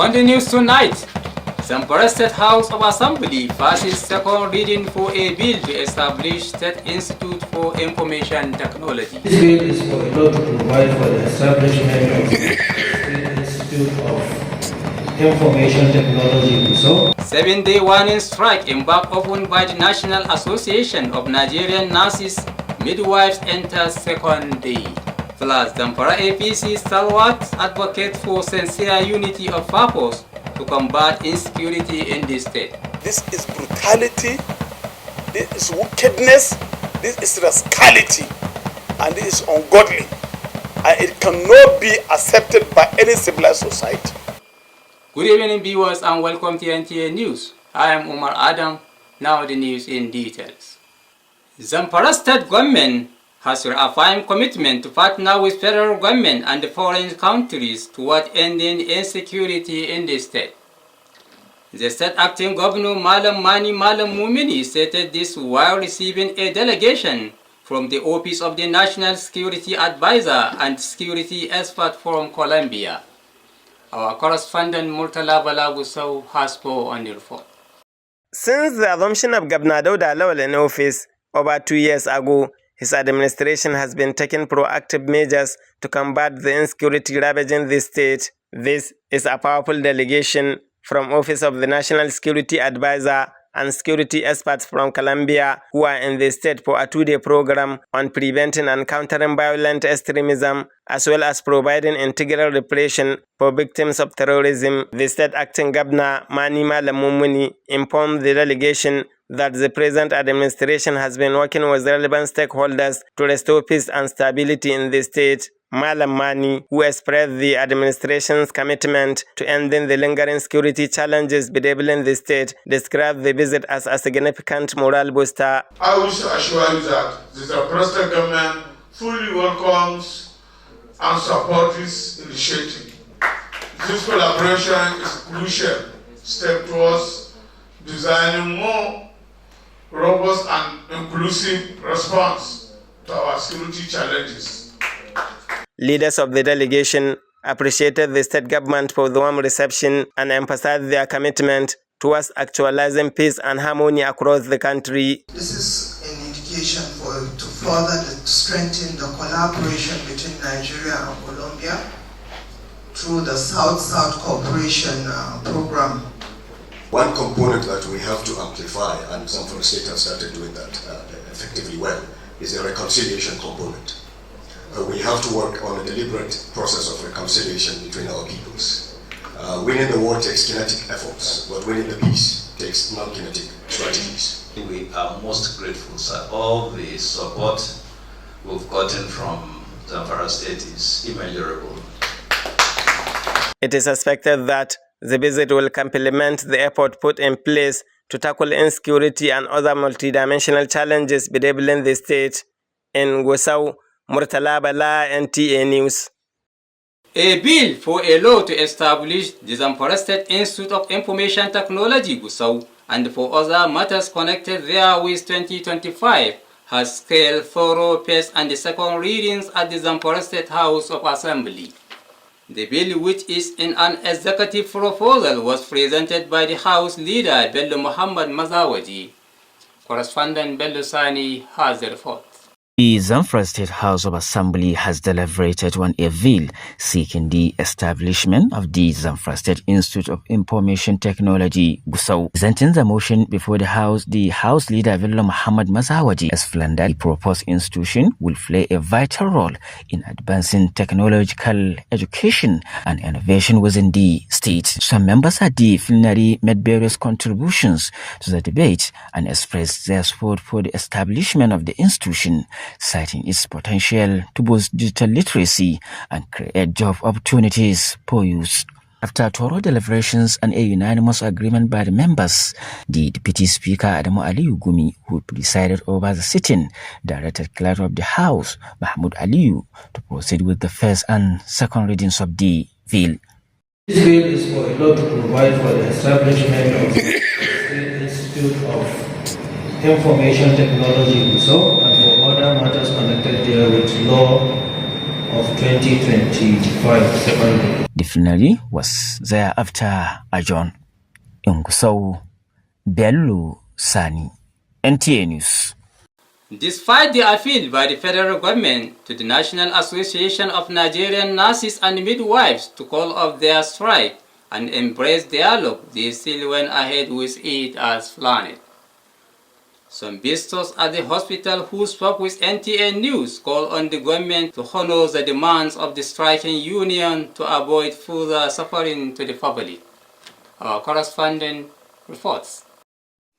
On the news tonight, Zamfara State House of Assembly passes second reading for a bill to establish State Institute for Information Technology. This bill is for a law to provide for the establishment of the State Institute of Information Technology Gusau. 7-day warning strike embarked upon by the National Association of Nigerian Nurses Midwives enters second day. Plus, Zamfara APC stalwart advocate for sincere unity of purpose to combat insecurity in the state. This is brutality, this is wickedness, this is rascality, and this is ungodly, and it cannot be accepted by any civilized society. Good evening, viewers, and welcome to NTA News. I am Umar Adam. Now the news in details. Zamfara State Government has reaffirmed commitment to partner with federal government and foreign countries toward ending insecurity in the state. The state acting governor Malam Mani Malam Mumini stated this while receiving a delegation from the Office of the National Security Advisor and Security Expert from Colombia. Our correspondent Murtala Gusau has more on the report. Since the assumption of Governor Dauda Lawal in office over 2 years ago, his administration has been taking proactive measures to combat the insecurity ravaging the state. This is a powerful delegation from Office of the National Security Advisor and security experts from Colombia who are in the state for a 2-day program on preventing and countering violent extremism, as well as providing integral reparation for victims of terrorism. The state acting governor, Mani Malam Mumuni, informed the delegation that the present administration has been working with relevant stakeholders to restore peace and stability in the state. Malam Mani, who expressed the administration's commitment to ending the lingering security challenges bedeviling the state, described the visit as a significant morale booster. I wish to assure you that the President government fully welcomes and supports this initiative. This collaboration is a crucial step towards designing more robust and inclusive response to our security challenges. Leaders of the delegation appreciated the state government for the warm reception and emphasized their commitment towards actualizing peace and harmony across the country. This is an indication to further strengthen the collaboration between Nigeria and Colombia through the South-South Cooperation Program. One component that we have to amplify, and some from the state have started doing that effectively well, is the reconciliation component. We have to work on a deliberate process of reconciliation between our peoples. Winning the war takes kinetic efforts, but winning the peace takes non-kinetic strategies. We are most grateful, sir. All the support we've gotten from Zamfara State is immeasurable. It is expected that the visit will complement the effort put in place to tackle insecurity and other multidimensional challenges bedeviling the state. In Gusau, Murtala Bala, NTA News. A bill for a law to establish the Zamfara State Institute of Information Technology Gusau and for other matters connected therewith 2025 has scaled thorough pace and the second readings at the Zamfara State House of Assembly. The bill, which is in an executive proposal, was presented by the House Leader Bello Muhammad Mazawaji. Correspondent Bello Sani has the report. The Zamfara State House of Assembly has deliberated on a bill seeking the establishment of the Zamfara State Institute of Information Technology Gusau. Presenting the motion before the House Leader Bello Muhammad Mazawaji explained that the proposed institution will play a vital role in advancing technological education and innovation within the state. Some members at the plenary made various contributions to the debate and expressed their support for the establishment of the institution, citing its potential to boost digital literacy and create job opportunities for youth. After thorough deliberations and a unanimous agreement by the members, the Deputy Speaker Adamu Aliyu Gumi, who presided over the sitting, directed Clerk of the House, Mahmoud Aliyu, to proceed with the first and second readings of the bill. This bill is for a law to provide for the establishment of the State Institute of Information Technology Gusau and for other matters connected there with law, of 2025 secondary. The finale was thereafter adjourned. In Gusau, Bello Sani, NTA News. Despite the appeal by the federal government to the National Association of Nigerian Nurses and Midwives to call off their strike and embrace dialogue, they still went ahead with it as planned. Some visitors at the hospital who spoke with NTA News called on the government to honor the demands of the striking union to avoid further suffering to the public. Our correspondent reports.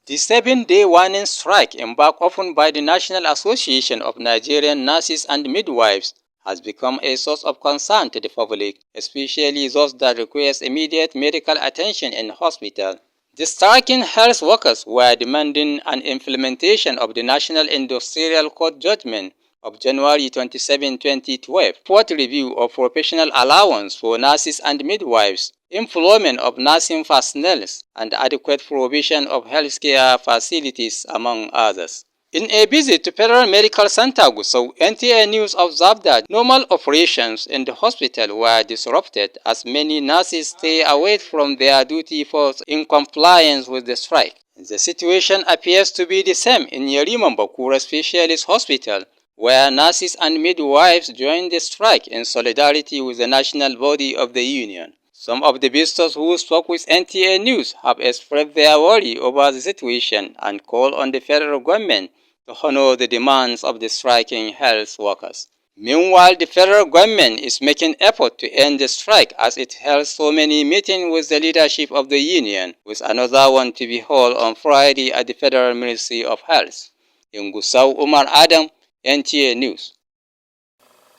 The 7-day warning strike embarked upon by the National Association of Nigerian Nurses and Midwives has become a source of concern to the public, especially those that require immediate medical attention in hospital. The striking health workers were demanding an implementation of the National Industrial Court judgment of January 27, 2012, fourth review of professional allowance for nurses and midwives, employment of nursing personnel, and adequate provision of healthcare facilities, among others. In a visit to Federal Medical Center Gusau, NTA News observed that normal operations in the hospital were disrupted as many nurses stay away from their duty posts in compliance with the strike. The situation appears to be the same in Yeriman Bakura Specialist Hospital, where nurses and midwives joined the strike in solidarity with the national body of the union. Some of the visitors who spoke with NTA News have expressed their worry over the situation and called on the federal government to honor the demands of the striking health workers. Meanwhile, the federal government is making effort to end the strike as it held so many meetings with the leadership of the union, with another one to be held on Friday at the Federal Ministry of Health. In Gusau, Umar Adam, NTA News.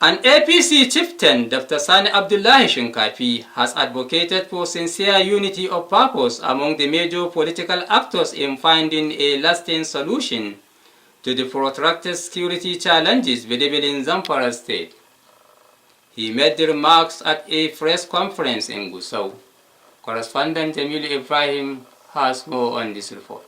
An APC chieftain, Dr. Sani Abdullahi Shinkafi, has advocated for sincere unity of purpose among the major political actors in finding a lasting solution to the protracted security challenges bedeviling Zamfara State. He made the remarks at a press conference in Gusau. Correspondent Jamil Ibrahim has more on this report.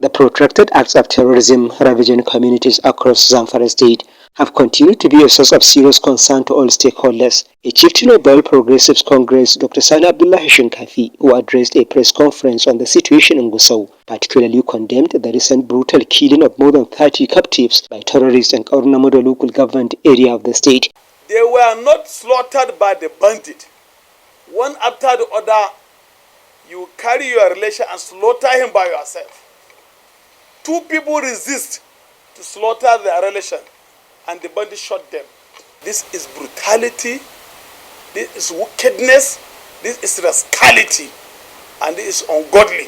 The protracted acts of terrorism ravaging communities across Zamfara State have continued to be a source of serious concern to all stakeholders. A chieftain of Bel Progressives Congress, Dr. Sani Abdullahi Shinkafi, who addressed a press conference on the situation in Gusau, particularly condemned the recent brutal killing of more than 30 captives by terrorists in Kaurnamodo local government area of the state. They were not slaughtered by the bandit. One after the other, you carry your relation and slaughter him by yourself. Two people resist to slaughter their relation, and the bandit shot them. This is brutality, this is wickedness, this is rascality, and this is ungodly.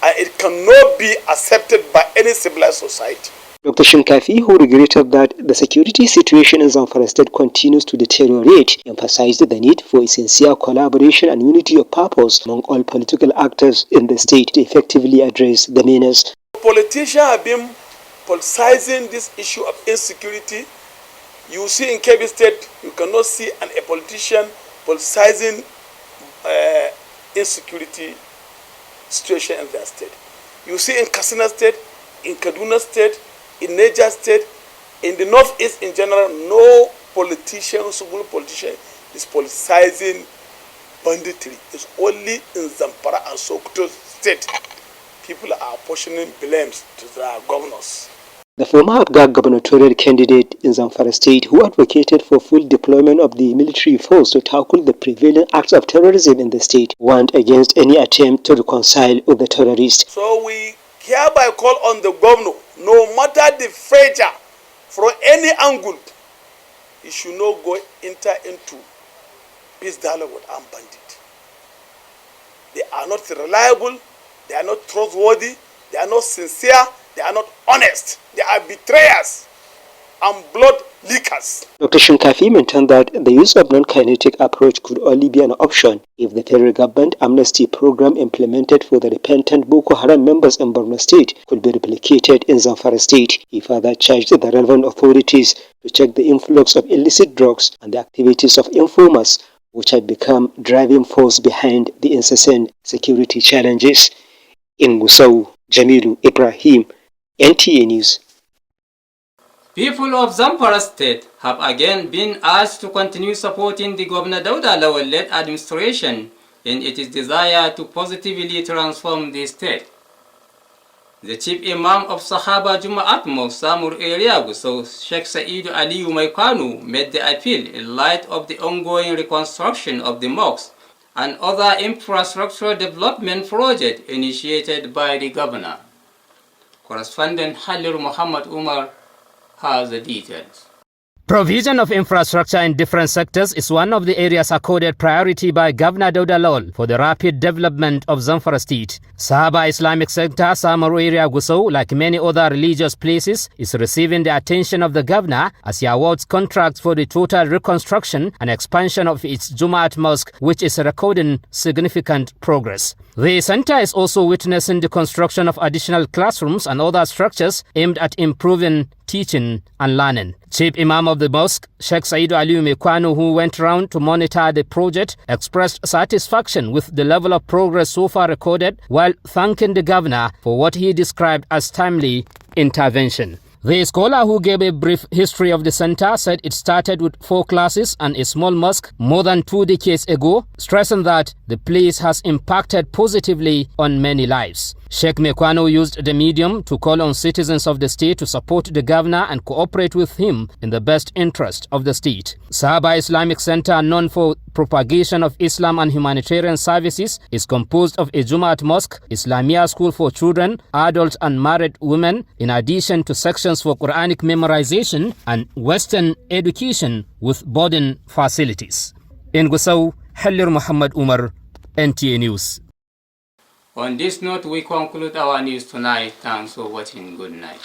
And it cannot be accepted by any civilized society. Dr. Shinkafi, who regretted that the security situation in Zamfara State continues to deteriorate, emphasized the need for a sincere collaboration and unity of purpose among all political actors in the state to effectively address the menace. Politicians have been politicizing this issue of insecurity. You see in Kebbi State, you cannot see a politician politicizing insecurity situation in their state. You see in Katsina State, in Kaduna State, in Niger State, in the Northeast in general, no politician, single politician is politicizing banditry. It's only in Zamfara and Sokoto State people are portioning blames to their governors. The former Abga gubernatorial candidate in Zamfara State, who advocated for full deployment of the military force to tackle the prevailing acts of terrorism in the state, warned against any attempt to reconcile with the terrorists. So we hereby call on the governor, no matter the failure from any angle, he should not enter into peace dialogue with armed bandits. They are not reliable, they are not trustworthy, they are not sincere, they are not honest, they are betrayers and blood leakers. Dr. Shinkafi maintained that the use of non-kinetic approach could only be an option if the federal government amnesty program implemented for the repentant Boko Haram members in Borno State could be replicated in Zamfara State. He further charged the relevant authorities to check the influx of illicit drugs and the activities of informers, which had become driving force behind the incessant security challenges. In Gusau, Jamilu Ibrahim, NTA News. People of Zamfara State have again been asked to continue supporting the Governor Dauda Lawal-led administration in its desire to positively transform the state. The Chief Imam of Sahaba Juma'at Mosque Samur area Gusau, Sheikh Sa'idu Aliyu Maikanu, made the appeal in light of the ongoing reconstruction of the mosque and other infrastructure development projects initiated by the governor. Correspondent Halil Muhammad Umar has the details. Provision of infrastructure in different sectors is one of the areas accorded priority by Governor Dauda Lawal for the rapid development of Zamfara State. Sahaba Islamic Center, Samaru area Gusau, like many other religious places, is receiving the attention of the governor as he awards contracts for the total reconstruction and expansion of its Jumaat Mosque, which is recording significant progress. The center is also witnessing the construction of additional classrooms and other structures aimed at improving teaching and learning. Chief Imam of the mosque, Sheikh Sa'idu Aliyu Mekwanu, who went round to monitor the project, expressed satisfaction with the level of progress so far recorded while thanking the governor for what he described as timely intervention. The scholar, who gave a brief history of the center, said it started with 4 classes and a small mosque more than 2 decades ago, stressing that the place has impacted positively on many lives. Sheikh Mekwano used the medium to call on citizens of the state to support the governor and cooperate with him in the best interest of the state. Sahaba Islamic Center, known for propagation of Islam and humanitarian services, is composed of a Jumaat mosque, Islamia school for children, adults and married women, in addition to sections for Quranic memorization and Western education with boarding facilities. In Gusau, Halil Muhammad Umar, NTA News. On this note, we conclude our news tonight. Thanks for watching. Good night.